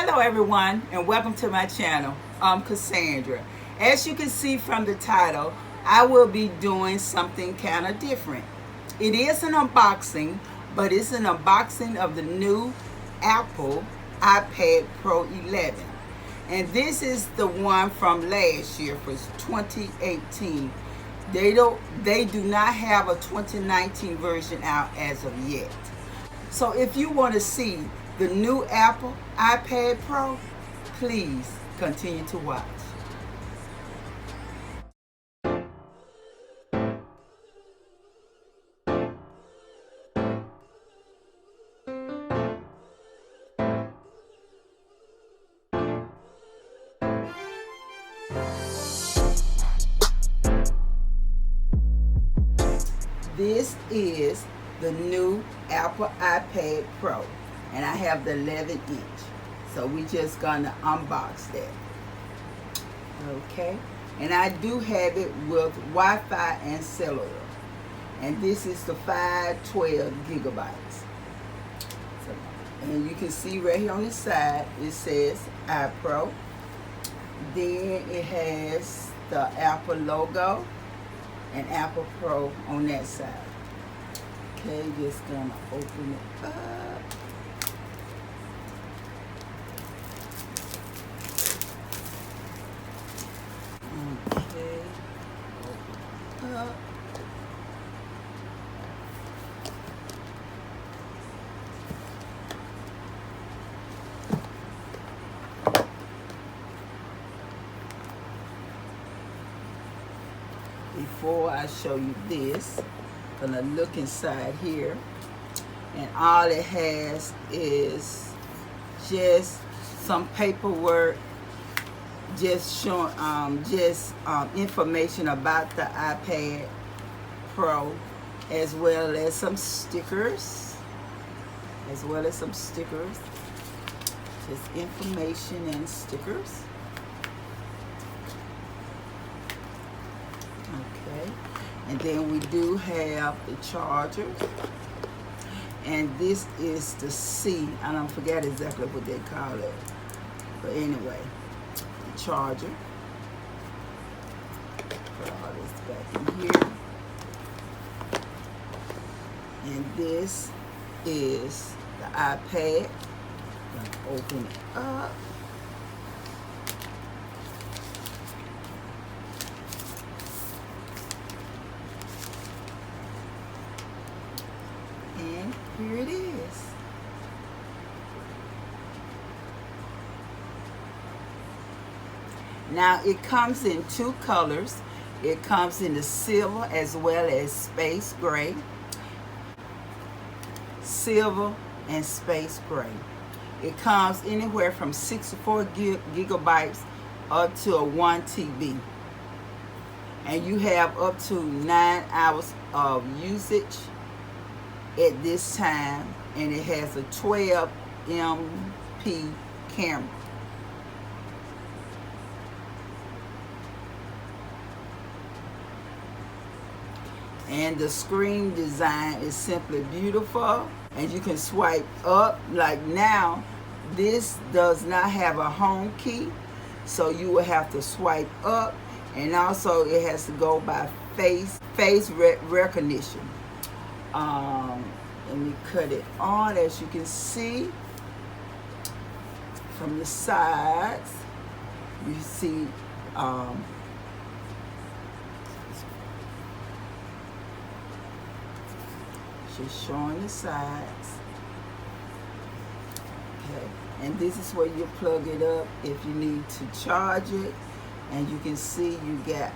Hello everyone and welcome to my channel. I'm Cassandra. As you can see from the title, I will be doing something kind of different. It is an unboxing, but it's an unboxing of the new Apple iPad Pro 11. And this is the one from last year for 2018. They do not have a 2019 version out as of yet. So if you want to see the new Apple iPad Pro, please continue to watch. This is the new Apple iPad Pro, and I have the 11 inch. So we just gonna unbox that. Okay, and I do have it with Wi-Fi and cellular, and this is the 512 gigabytes. So, and you can see right here on the side it says iPro. Then it has the Apple logo and Apple Pro on that side. Okay, just gonna open it up. Okay, open it up. Before I show you this, I'm gonna look inside here, and all it has is just some paperwork, just showing information about the iPad Pro, as well as some stickers, just information and stickers. Okay, and then we do have the charger, and this is the C. I don't forget exactly what they call it, but anyway, the charger. Put all this back in here, and this is the iPad. I'm gonna open it up. And here it is. Now it comes in two colors. It comes in the silver as well as space gray. Silver and space gray. It comes anywhere from 64 gigabytes up to a 1 TB. And you have up to 9 hours of usage at this time, and it has a 12 MP camera. And the screen design is simply beautiful, and you can swipe up. Like now, this does not have a home key, so you will have to swipe up, and also it has to go by face recognition. Let me cut it on. As you can see from the sides, you see just showing the sides. Okay, and this is where you plug it up if you need to charge it, and you can see you got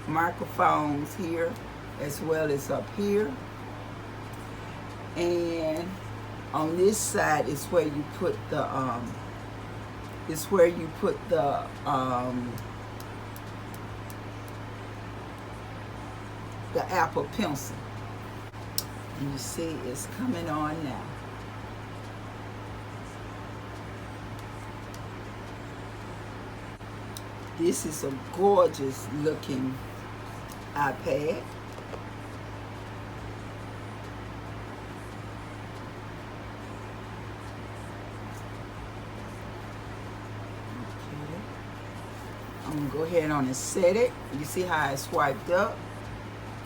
microphones here as well as up here, and on this side is where you put the Apple Pencil, and you see it's coming on now. This is a gorgeous looking iPad. I'm going to go ahead on and set it. You see how I swiped up?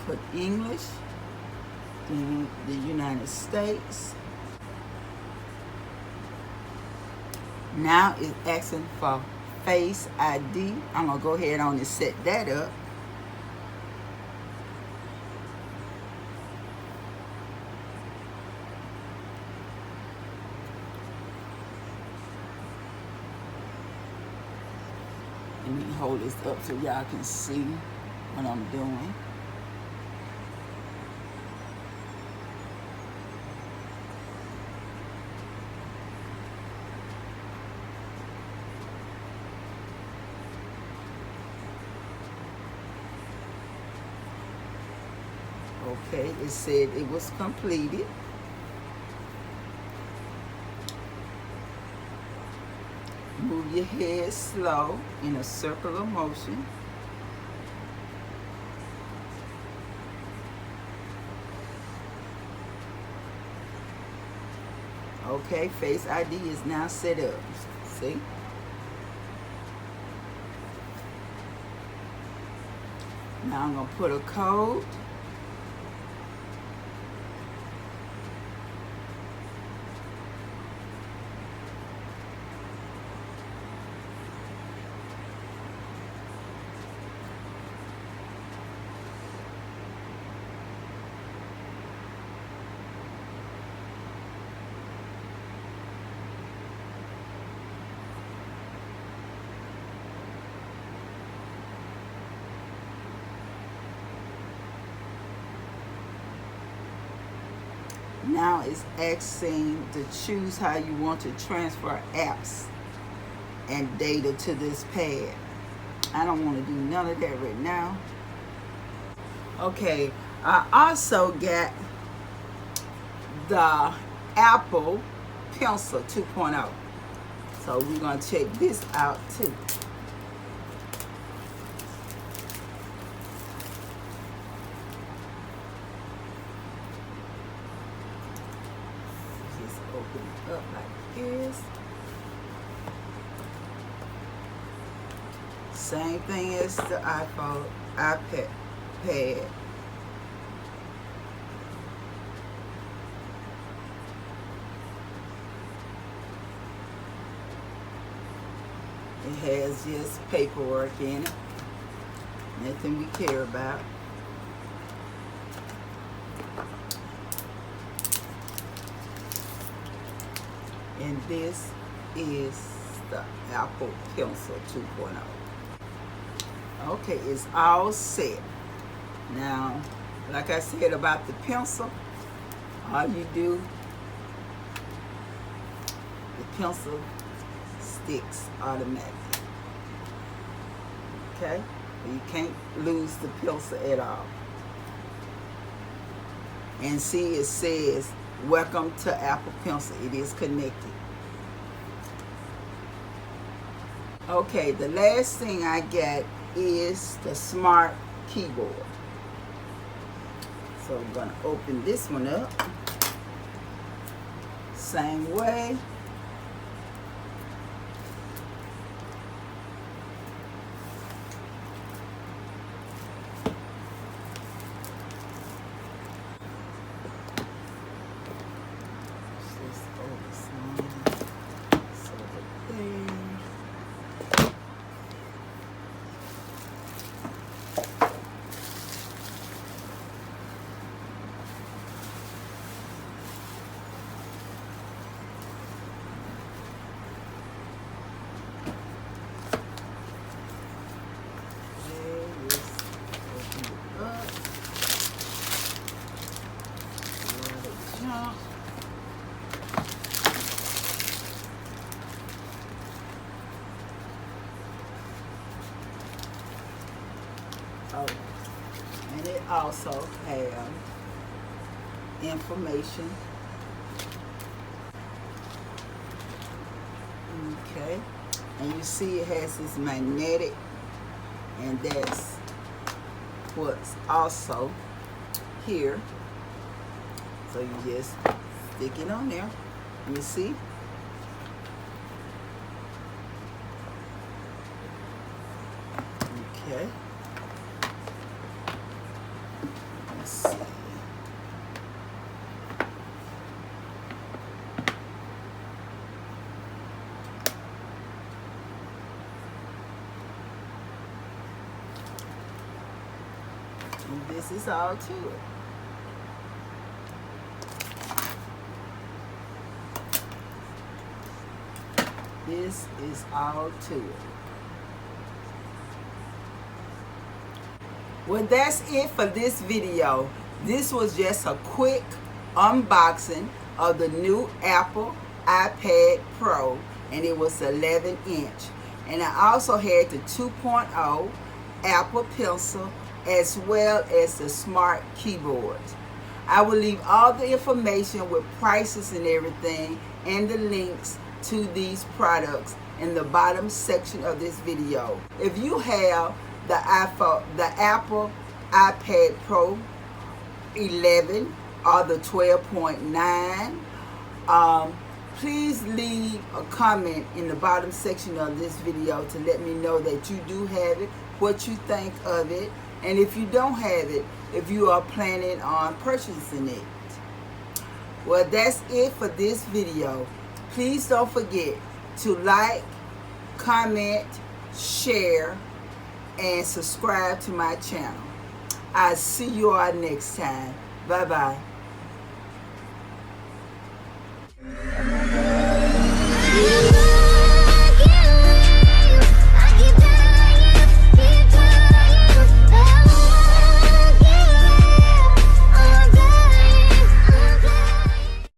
Put English, then the United States. Now it's asking for Face ID. I'm going to go ahead on and set that up. Let me hold this up so y'all can see what I'm doing. Okay, it said it was completed. Move your head slow in a circular motion. Okay, Face ID is now set up. See? Now I'm going to put a code. Now it's asking to choose how you want to transfer apps and data to this pad. I don't want to do none of that right now. Okay, I also got the Apple Pencil 2.0. So we're going to check this out too. Open it up like this. Same thing as the iPhone, iPad. It has just paperwork in it. Nothing we care about. And this is the Apple Pencil 2.0. Okay, it's all set. Now, like I said about the pencil, all you do, the pencil sticks automatically. Okay? You can't lose the pencil at all. And see, it says, welcome to Apple Pencil. It is connected. Okay, the last thing I got is the smart keyboard. So I'm going to open this one up. Same way. Oh, and it also has information. Okay, and you see it has this magnetic, and that's what's also here. So you just stick it on there. You see? Okay. Let's see. And this is all to it. This is all to it. Well, that's it for this video. This was just a quick unboxing of the new Apple iPad Pro, and it was 11-inch. And I also had the 2.0 Apple Pencil as well as the smart keyboards. I will leave all the information with prices and everything and the links to these products in the bottom section of this video. If you have the Apple iPad Pro 11 or the 12.9, please leave a comment in the bottom section of this video to let me know that you do have it, what you think of it, and if you don't have it, if you are planning on purchasing it. Well, that's it for this video. Please don't forget to like, comment, share, and subscribe to my channel. I'll see you all next time. Bye-bye.